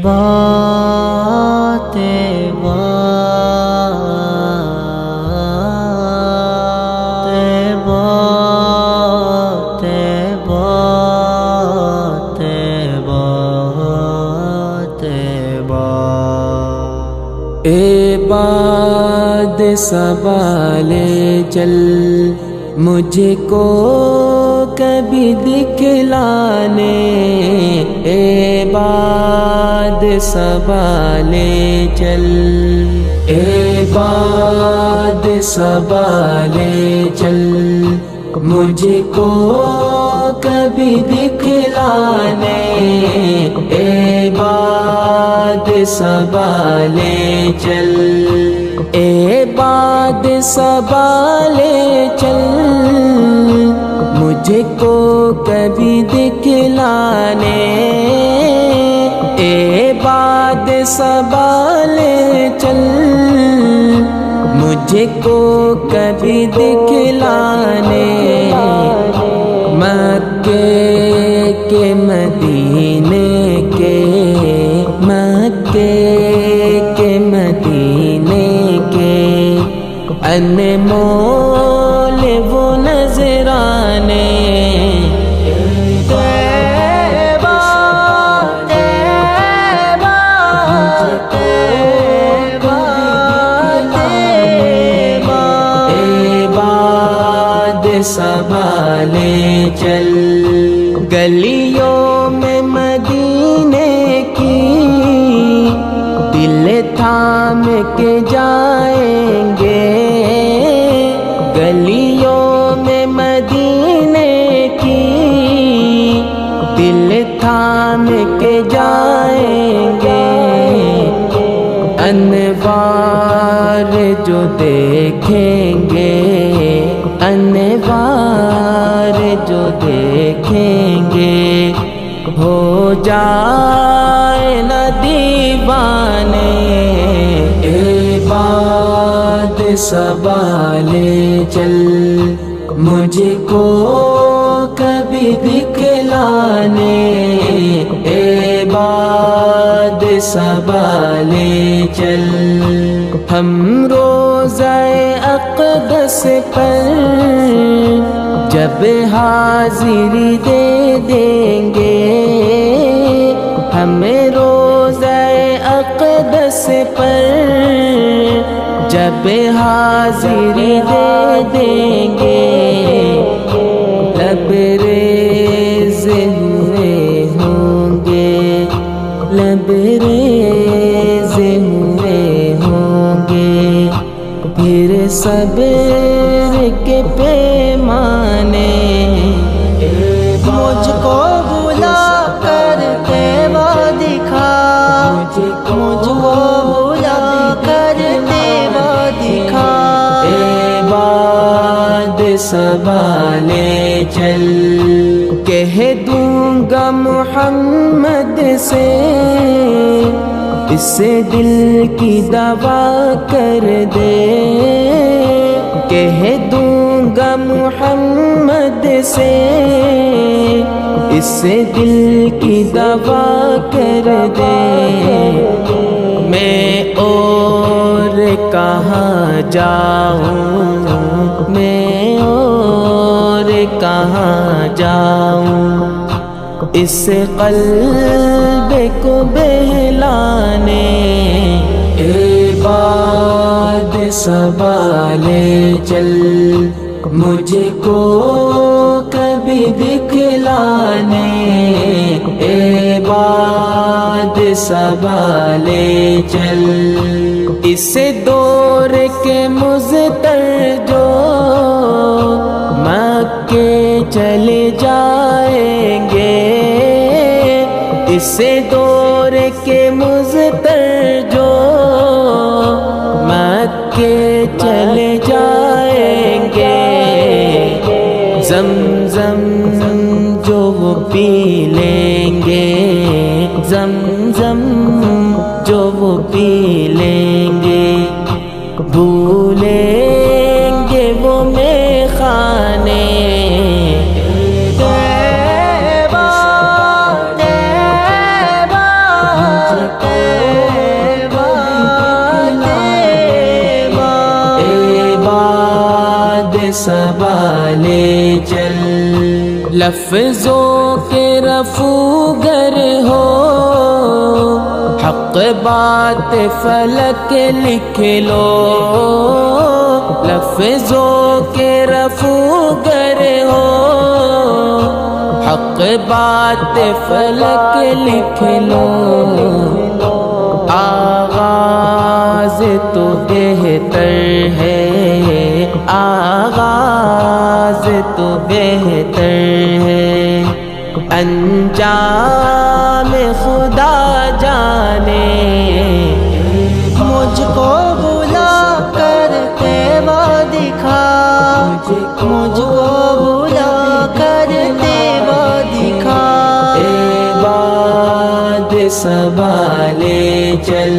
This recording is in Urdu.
طیبہ طیبہ طیبہ طیبہ طیبہ طیبہ اے باد صبا لے چل مجھ کو کبھی دکھلانے، اے باد صبا لے چل، اے باد صبا لے چل مجھ کو کبھی دکھلانے، اے باد صبا لے چل، اے باد صبا لے چل مجھ کو کبھی دکھلانے، اے باد صبا لے چل مجھ کو کبھی دکھلانے، مکے کے مدینے کے، مکے کے مدینے کے انمول وہ نذرانے، طیبہ طیبہ طیبہ طیبہ، اے باد صبا لے چل، گلیوں میں مدینے کی دل تھام کے جائیں گے، گلیوں میں مدینے کی دل تھام کے جائیں گے، انوار جو دیکھیں گے، انوار جو دیکھیں گے ہو جائے نہ دیوانے، اے باد صبا لے چل مجھ کو کبھی دکھلانے، اے باد صبا لے چل، ہم روضہ اقدس پر جب حاضری دے دیں گے، ہمیں روضہ اقدس پر جب حاضری دے دیں گے، لبریز ہوئے ہوں گے، لبریز ہوئے ہوں گے، پھر صبر کے پیمانے، مجھ کو بلا کر طیبہ دکھا، مجھ کو بلا کر طیبہ دکھا، اے باد صبا لے چل، کہہ دوں گا محمد سے اس دل کی دوا کر دے، کہہ دوں گا محمد سے اس دل کی دوا کر دے، میں اور کہاں جاؤں، میں اور کہاں جاؤں اس قلب کو بہلانے، اے باد صبا لے چل مجھ کو کبھی دکھلانے، اے باد صبا لے چل، اس دور کے مضطر جو مکے چلے جائیں گے، اس دور کے مضطر جو مکے چلے جائیں گے، زمزم جو وہ پی لیں گے، زمزم جو وہ پی لیں گے، بھولیں گے وہ میخانے، طیبہ طیبہ سنبھالے چل، لفظوں کے رفوگر ہو، حق بات فلک لکھ لو، لفظوں کے رفوگر ہو، حق بات فلک لکھ لو، آغاز تو بہتر ہے، آغاز تو بہتر ہے، انجام خدا جانے، مجھ کو بلا کر تیوا دکھا، مجھ کو بلا کر تیوا دکھا، اے باد سنبھالے چل،